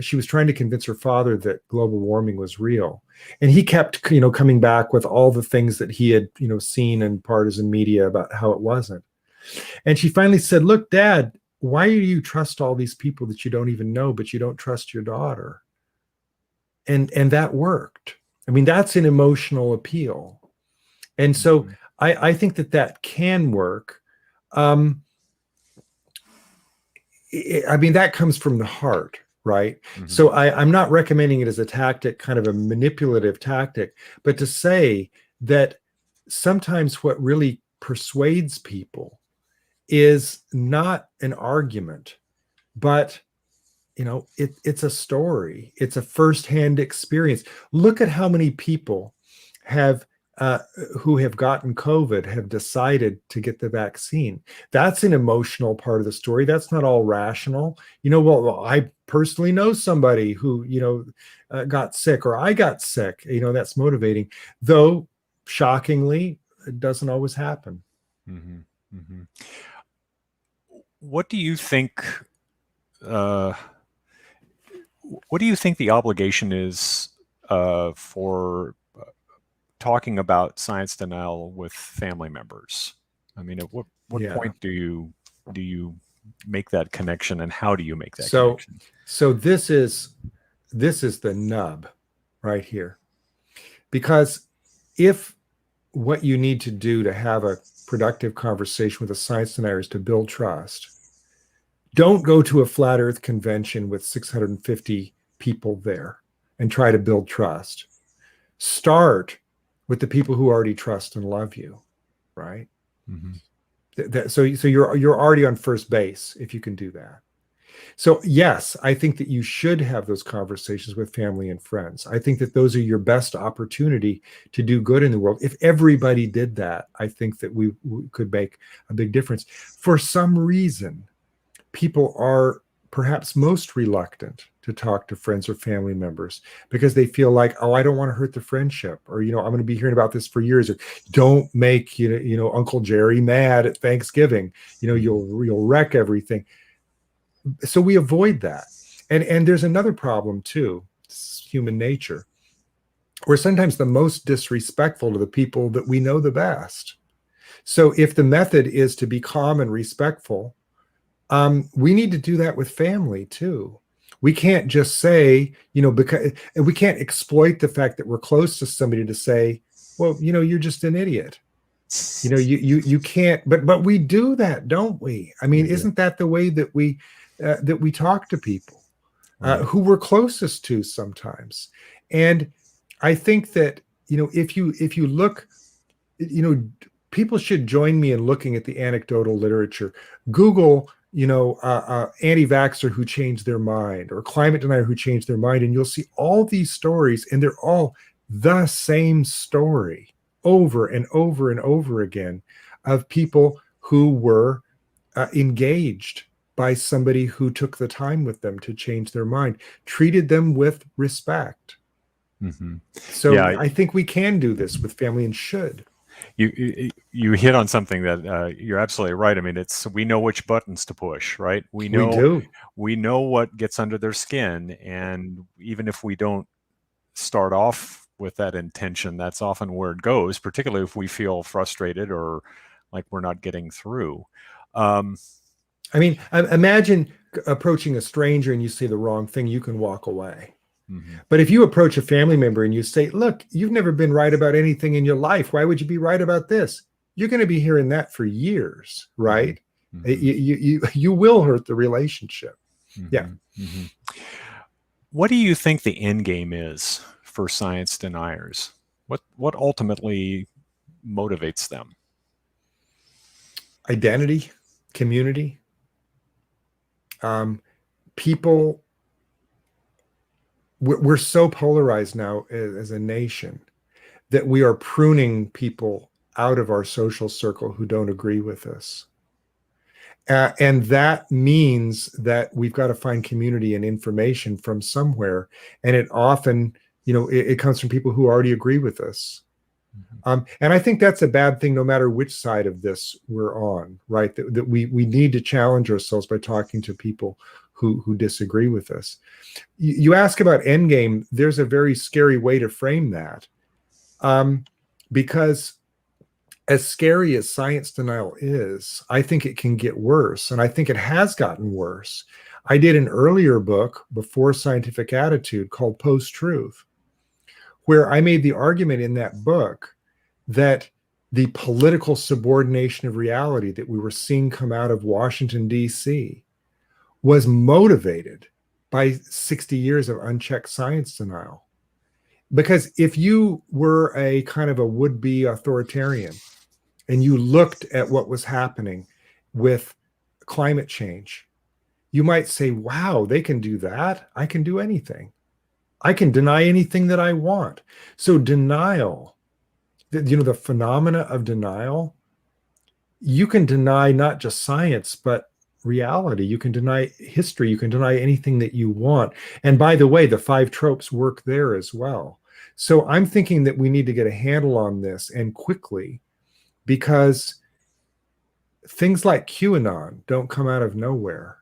she was trying to convince her father that global warming was real, and he kept coming back with all the things that he had seen in partisan media about how it wasn't. And she finally said, look, Dad, why do you trust all these people that you don't even know, but you don't trust your daughter? And that worked. I mean, that's an emotional appeal. And so Mhm. I think that can work. um I mean, that comes from the heart, right? Mhm. So I'm not recommending it as a tactic, kind of a manipulative tactic, but to say that sometimes what really persuades people is not an argument, but it's a story. It's a firsthand experience. Look at how many people have uh, who have gotten COVID have decided to get the vaccine. That's an emotional part of the story. That's not all rational. Well, I personally know somebody who got sick, or I got sick. That's motivating. Though shockingly, it doesn't always happen. Mhm. Mhm. What do you think? Uh, what do you think the obligation is for talking about science denial with family members? I mean, at what Yeah. point do you make that connection, and how do you make that So connection? so this is the nub right here. Because if what you need to do to have a productive conversation with a science denier is to build trust, don't go to a flat earth convention with 650 people there and try to build trust. Start with the people who already trust and love you, right? Hmm. So you're already on first base if you can do that. So, yes, I think that you should have those conversations with family and friends. I think that those are your best opportunity to do good in the world. If everybody did that, I think that we could make a big difference. For some reason, people are perhaps most reluctant to talk to friends or family members because they feel like, oh, I don't want to hurt the friendship, or I'm going to be hearing about this for years, or don't make Uncle Jerry mad at Thanksgiving. Hmm. You'll wreck everything. So we avoid that. And there's another problem too. It's human nature. We're sometimes the most disrespectful to the people that we know the best. So if the method is to be calm and respectful, we need to do that with family too. We can't just say, because we can't exploit the fact that we're close to somebody to say, well, you're just an idiot. You can't, but we do that, don't we? I mean, We do. isn't that the way that we talk to people Right. who we're closest to sometimes? And I think that, if you look, you know, people should join me in looking at the anecdotal literature. Google, anti-vaxxer who changed their mind, or climate denier who changed their mind, and you'll see all these stories, and they're all the same story over and over and over again, of people who were engaged by somebody who took the time with them to change their mind, treated them with respect. Hmm. So Yeah, I think we can do this with family, and should. you hit on something that you're absolutely right. I mean, it's we know which buttons to push, right? We do. We know what gets under their skin, and even if we don't start off with that intention, that's often where it goes, particularly if we feel frustrated or like we're not getting through. Um, I mean, imagine approaching a stranger and you say the wrong thing, you can walk away. mhm, But if you approach a family member and you say, look, you've never been right about anything in your life, why would you be right about this? You're going to be hearing that for years, mhm, right? mhm, You will hurt the relationship. Yeah. mhm, mhm. What do you think the end game is for science deniers? What ultimately motivates them? Identity, community. People, we're so polarized now as a nation that we are pruning people out of our social circle who don't agree with us. And that means that we've got to find community and information from somewhere. And it often, it comes from people who already agree with us. Mhm, And I think that's a bad thing, no matter which side of this we're on, right? That we need to challenge ourselves by talking to people who disagree with us. You ask about Endgame, there's a very scary way to frame that. Because as scary as science denial is, I think it can get worse. And I think it has gotten worse. I did an earlier book before Scientific Attitude called Post Truth, where I made the argument in that book that the political subordination of reality that we were seeing come out of Washington, D.C., was motivated by 60 years of unchecked science denial. Because if you were a kind of a would-be authoritarian and you looked at what was happening with climate change, you might say, wow, they can do that. I can do anything. I can deny anything that I want. So denial, the phenomena of denial, you can deny not just science, but reality. You can deny history. You can deny anything that you want. And by the way, the five tropes work there as well. So I'm thinking that we need to get a handle on this, and quickly, because things like QAnon don't come out of nowhere.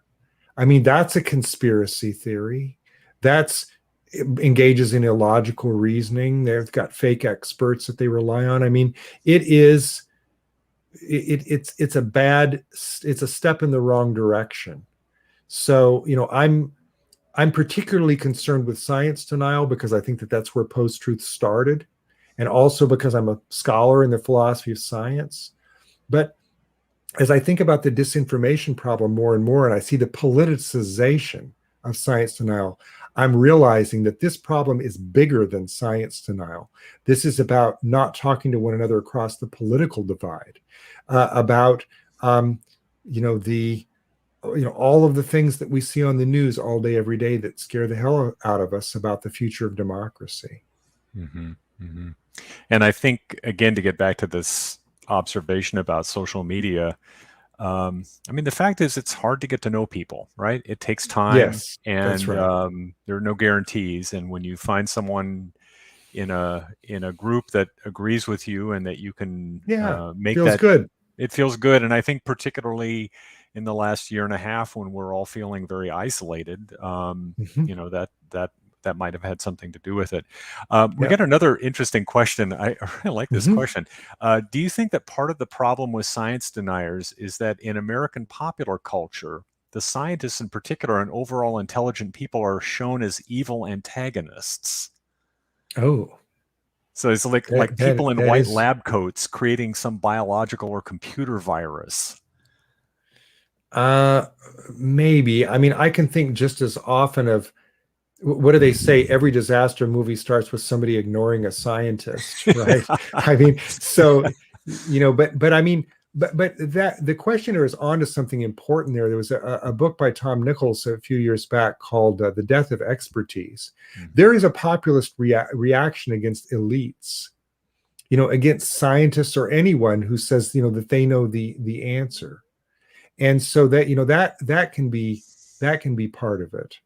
I mean, that's a conspiracy theory. That's engages in illogical reasoning. They've got fake experts that they rely on. I mean, it is it's a step in the wrong direction. So, I'm particularly concerned with science denial because I think that that's where post-truth started, and also because I'm a scholar in the philosophy of science. But as I think about the disinformation problem more and more, and I see the politicization of science denial, I'm realizing that this problem is bigger than science denial. This is about not talking to one another across the political divide, about the all of the things that we see on the news all day, every day, that scare the hell out of us about the future of democracy. mhm, mhm. And I think, again, to get back to this observation about social media, I mean, the fact is, it's hard to get to know people, right? It takes time, Yes, that's and right. there are no guarantees. And when you find someone in a group that agrees with you and that you can Yeah, make feels that, good. it feels good. And I think particularly in the last year and a half, when we're all feeling very isolated, Mhm. that might have had something to do with it. We Yeah. got another interesting question. I really like this Mhm. question. Do you think that part of the problem with science deniers is that in American popular culture, the scientists in particular and overall intelligent people are shown as evil antagonists? Oh. So it's like That people that in that white is lab coats creating some biological or computer virus. uh maybe. I mean, I can think just as often of what do they say? Every disaster movie starts with somebody ignoring a scientist, right? I mean, so but I mean, but that the questioner is onto something important there. There was a book by Tom Nichols a few years back called "The Death of Expertise." Mhm. There is a populist reaction against elites, against scientists or anyone who says that they know the answer, and so that that can be part of it,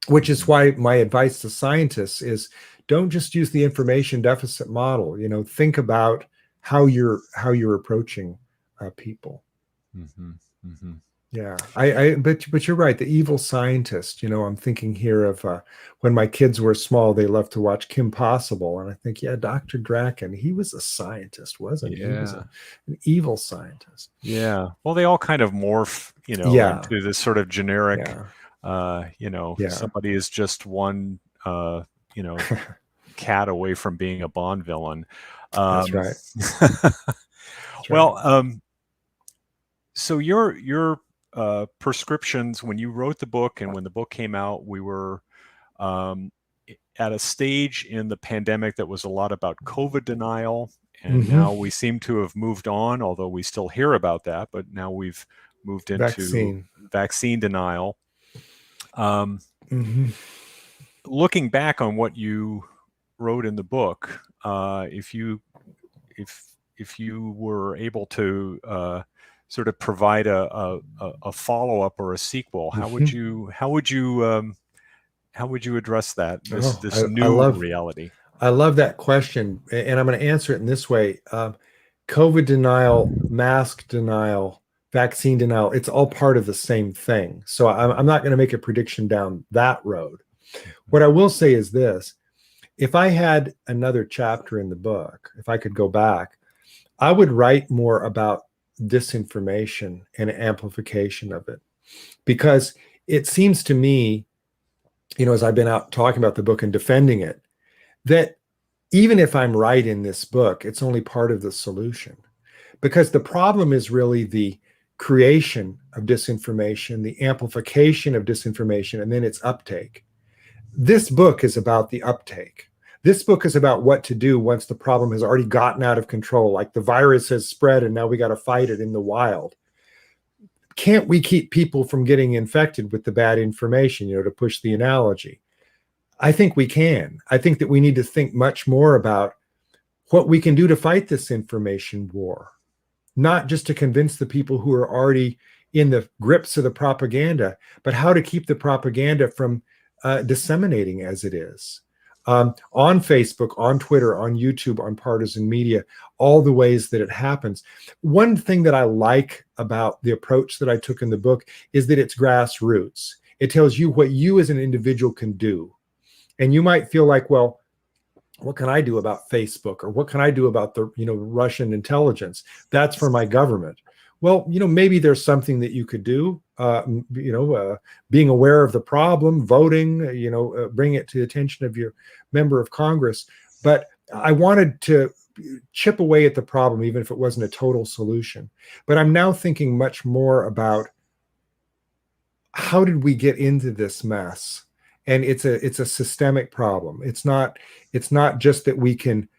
which is Mhm. why my advice to scientists is don't just use the information deficit model. Think about how you're approaching people. Mhm. Mhm. Yeah, but you're right. The evil scientist. I'm thinking here of when my kids were small, they loved to watch Kim Possible, and I think, yeah, Dr. Draken, he was a scientist, wasn't he? He was Yeah. an evil scientist. Yeah. Well, they all kind of morph, Yeah, into this sort of generic, yeah, yeah. somebody is just one, you know, cat away from being a Bond villain. That's Um, right. That's right. well, so your prescriptions when you wrote the book and when the book came out, we were um, at a stage in the pandemic that was a lot about COVID denial, and Hmm. now we seem to have moved on, although we still hear about that. But now we've moved into Vaccine. vaccine denial. Um, Hmm. Looking back on what you wrote in the book, if if you were able to sort of provide a follow up or a sequel, Hmm. how would you address that Oh, this I new love reality? I love that question, and I'm going to answer it in this way. COVID denial, mask denial, vaccine denial, it's all part of the same thing. So I'm not going to make a prediction down that road. What I will say is this: if I had another chapter in the book, if I could go back, I would write more about disinformation and amplification of it. Because it seems to me, as I've been out talking about the book and defending it, that even if I'm right in this book, it's only part of the solution. Because the problem is really the creation of disinformation, the amplification of disinformation, and then its uptake. This book is about the uptake. This book is about what to do once the problem has already gotten out of control, like the virus has spread and now we got to fight it in the wild. Can't we keep people from getting infected with the bad information, to push the analogy? I think we can. I think that we need to think much more about what we can do to fight this information war, not just to convince the people who are already in the grips of the propaganda, but how to keep the propaganda from disseminating as it is. On Facebook, on Twitter, on YouTube, on partisan media, all the ways that it happens. One thing that I like about the approach that I took in the book is that it's grassroots. It tells you what you as an individual can do. And you might feel like, well, what can I do about Facebook, or what can I do about the Russian intelligence? That's for my government. Well, maybe there's something that you could do. Being aware of the problem, voting, bring it to the attention of your member of Congress. But I wanted to chip away at the problem, even if it wasn't a total solution. But I'm now thinking much more about how did we get into this mess? And it's a systemic problem. It's not just that we can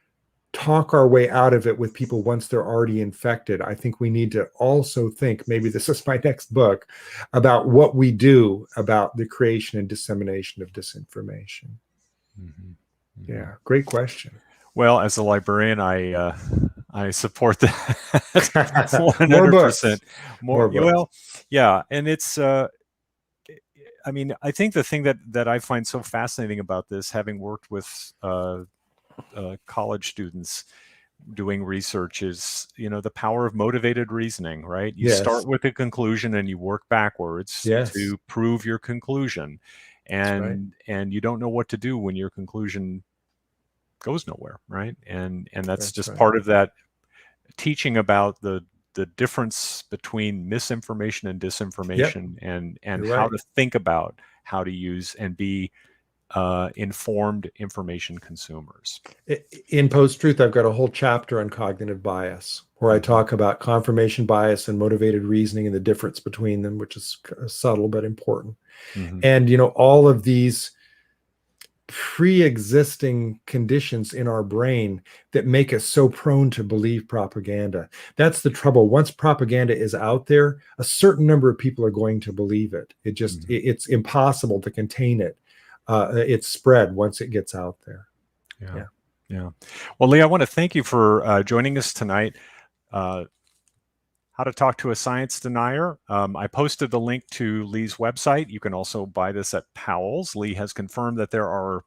talk our way out of it with people once they're already infected. I think we need to also think, maybe this is my next book, about what we do about the creation and dissemination of disinformation. Mhm. Mhm. Yeah, great question. Well, as a librarian, I support that More 100%. books, More more books. well, yeah, and it's I mean, I think the thing that I find so fascinating about this, having worked with college students doing research, is the power of motivated reasoning. Right? You start Yes, with a conclusion and you work backwards yes, to prove your conclusion, that's right. and you don't know what to do when your conclusion goes nowhere, right? And that's That's just right. part of that teaching about the difference between misinformation and Yep, disinformation, and you're how right. to think about how to use and be informed information consumers. In Post-Truth, I've got a whole chapter on cognitive bias where I talk about confirmation bias and motivated reasoning and the difference between them, which is subtle but important. And, all of these pre-existing conditions in our brain that make us so prone to believe propaganda. That's the trouble. Once propaganda is out there, a certain number of people are going to believe it. It just, it's impossible to contain it. It's spread once it gets out there. Yeah. Well, Lee, I want to thank you for joining us tonight. How to talk to a science denier. I posted the link to Lee's website. You can also buy this at Powell's. Lee has confirmed that there are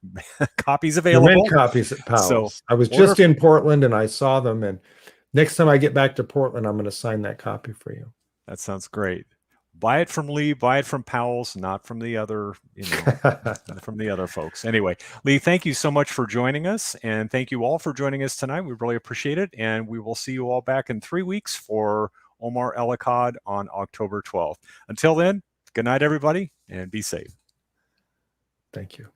copies available. There are many copies at Powell's. So I was just in Portland and I saw them. And next time I get back to Portland, I'm going to sign that copy for you. That sounds great. Buy it from Lee, buy it from Powell's, not from the other, from the other folks. Anyway, Lee, thank you so much for joining us. And thank you all for joining us tonight. We really appreciate it. And we will see you all back in 3 weeks for Omar Ellicott on October 12th. Until then, good night, everybody, and be safe. Thank you.